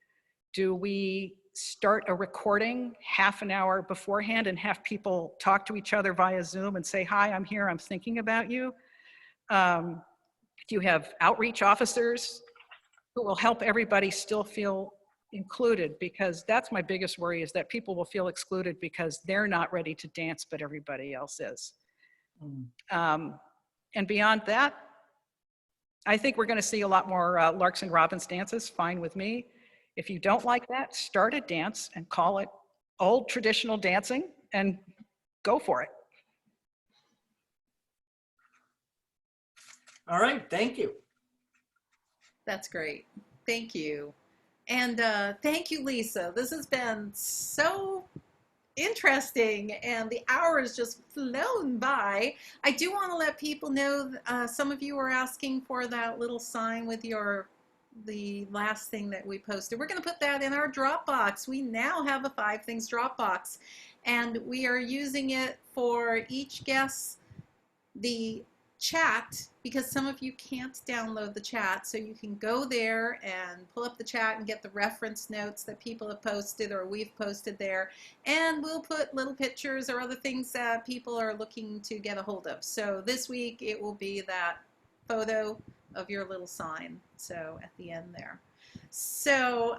Do we start a recording half an hour beforehand and have people talk to each other via Zoom and say, hi, I'm here, I'm thinking about you? Do you have outreach officers who will help everybody still feel included? Because that's my biggest worry, is that people will feel excluded because they're not ready to dance, but everybody else is. And beyond that, I think we're going to see a lot more Larks and Robins dances, fine with me. If you don't like that, start a dance and call it old traditional dancing and go for it. All right, thank you. That's great. Thank you. And thank you, Lisa. This has been so interesting, and the hour has just flown by. I do want to let people know, some of you are asking for that little sign with the last thing that we posted. We're going to put that in our Dropbox. We now have a 5 Things Dropbox, and we are using it for each guest, the chat, because some of you can't download the chat, so you can go there and pull up the chat and get the reference notes that people have posted or we've posted there, and we'll put little pictures or other things that people are looking to get a hold of. So this week it will be that photo of your little sign, so at the end there. So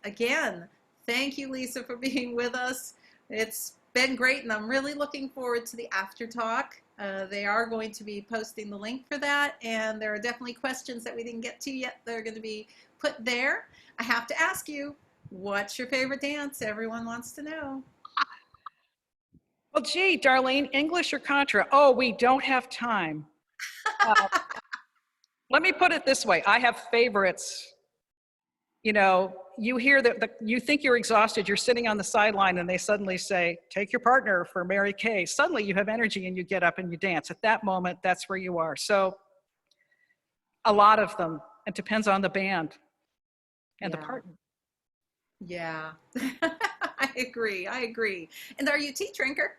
again, thank you, Lisa, for being with us. It's been great, and I'm really looking forward to the after talk. They are going to be posting the link for that, and there are definitely questions that we didn't get to yet that are going to be put there. I have to ask you, what's your favorite dance? Everyone wants to know. Well, gee, Darlene, English or contra? Oh, we don't have time. Let me put it this way. I have favorites. You know, you hear that you think you're exhausted, you're sitting on the sideline, and they suddenly say, take your partner for Mary Kay. Suddenly you have energy and you get up and you dance. At that moment, that's where you are. So a lot of them. It depends on the band and the partner. Yeah, I agree. I agree. And are you a tea drinker?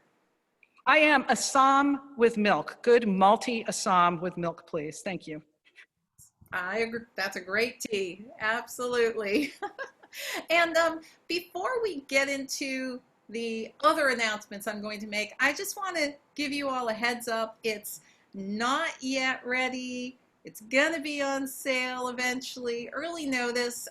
I am Assam with milk. Good malty Assam with milk, please. Thank you. I agree. That's a great tea. Absolutely. And before we get into the other announcements I'm going to make, I just want to give you all a heads up. It's not yet ready. It's going to be on sale eventually, early notice.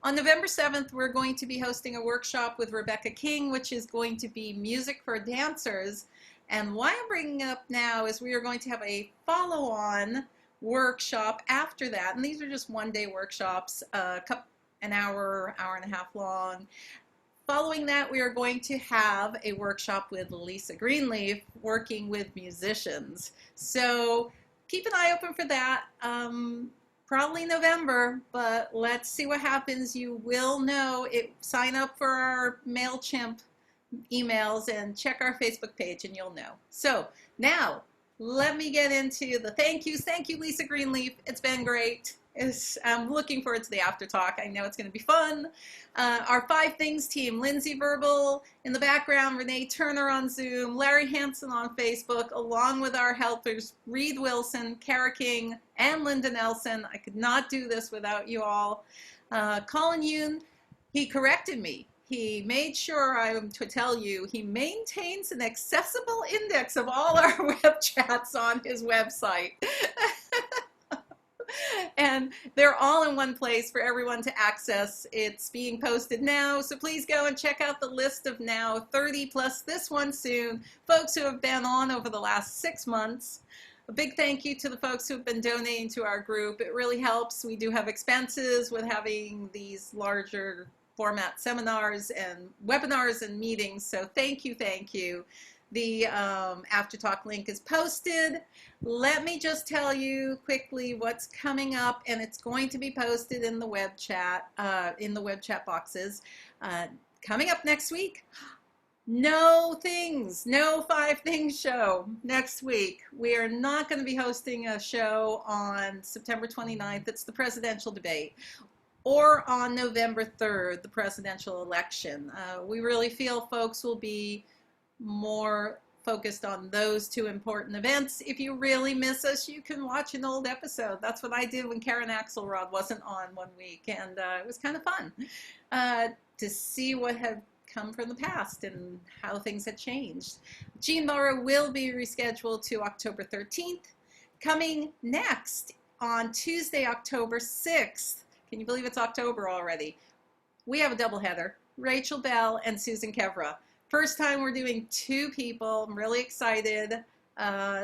On November 7th, we're going to be hosting a workshop with Rebecca King, which is going to be music for dancers. And why I'm bringing it up now is we are going to have a follow-on workshop after that. And these are just one-day workshops, an hour, hour and a half long. Following that, we are going to have a workshop with Lisa Greenleaf working with musicians. So keep an eye open for that. Probably November, but let's see what happens. You will know it. Sign up for our MailChimp emails and check our Facebook page and you'll know. So now let me get into the thank yous. Thank you, Lisa Greenleaf. It's been great. I'm looking forward to the after talk. I know it's going to be fun. Our 5 Things team, Lindsay Verbal in the background, Renee Turner on Zoom, Larry Hansen on Facebook, along with our helpers, Reed Wilson, Kara King, and Linda Nelson. I could not do this without you all. Colin Yoon, he corrected me. He made sure to tell you he maintains an accessible index of all our web chats on his website. And they're all in one place for everyone to access. It's being posted now, so please go and check out the list of now 30 plus this one soon, folks who have been on over the last 6 months. A big thank you to the folks who have been donating to our group. It really helps. We do have expenses with having these larger format seminars and webinars and meetings, so thank you, thank you. The After Talk link is posted. Let me just tell you quickly what's coming up, and it's going to be posted in the web chat boxes. Coming up next week, no 5 Things show next week. We are not going to be hosting a show on September 29th. It's the presidential debate. Or on November 3rd, the presidential election. We really feel folks will be more focused on those 2 important events. If you really miss us, you can watch an old episode. That's what I did when Karen Axelrod wasn't on one week, and it was kind of fun to see what had come from the past and how things had changed. Jean Morrow will be rescheduled to October 13th. Coming next on Tuesday, October 6th. Can you believe it's October already? We have a doubleheader, Rachel Bell and Susan Kevra. First time we're doing 2 people. I'm really excited.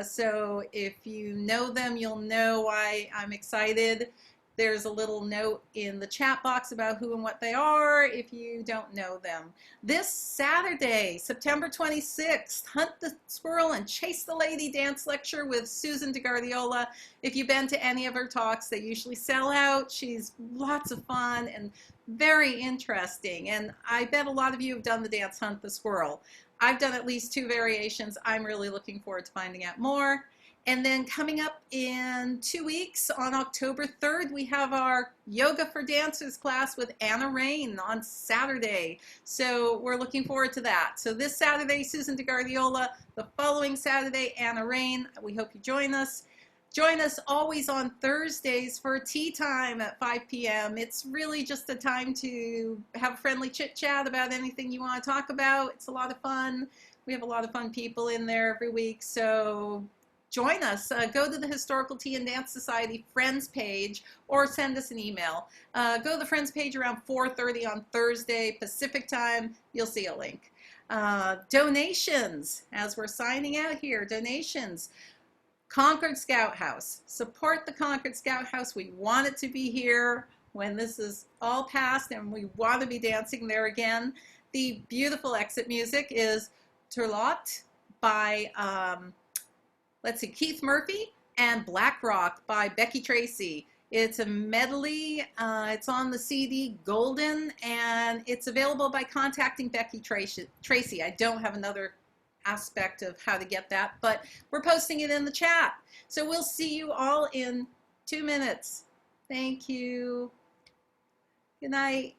So if you know them, you'll know why I'm excited. There's a little note in the chat box about who and what they are if you don't know them. This Saturday, September 26th, Hunt the Squirrel and Chase the Lady dance lecture with Susan DeGuardiola. If you've been to any of her talks, they usually sell out. She's lots of fun and very interesting. And I bet a lot of you have done the dance Hunt the Squirrel. I've done at least 2 variations. I'm really looking forward to finding out more. And then coming up in 2 weeks, on October 3rd, we have our Yoga for Dancers class with Anna Rain on Saturday. So we're looking forward to that. So this Saturday, Susan DeGuardiola. The following Saturday, Anna Rain. We hope you join us. Join us always on Thursdays for tea time at 5 p.m. It's really just a time to have a friendly chit chat about anything you want to talk about. It's a lot of fun. We have a lot of fun people in there every week. So join us. Go to the Historical Tea and Dance Society Friends page or send us an email. Go to the Friends page around 4:30 on Thursday Pacific time. You'll see a link. Donations, as we're signing out here, donations. Concord Scout House. Support the Concord Scout House. We want it to be here when this is all past, and we want to be dancing there again. The beautiful exit music is Turlotte by Keith Murphy, and Black Rock by Becky Tracy. It's a medley. It's on the CD Golden, and it's available by contacting Becky Tracy. I don't have another aspect of how to get that, but we're posting it in the chat. So we'll see you all in 2 minutes. Thank you. Good night.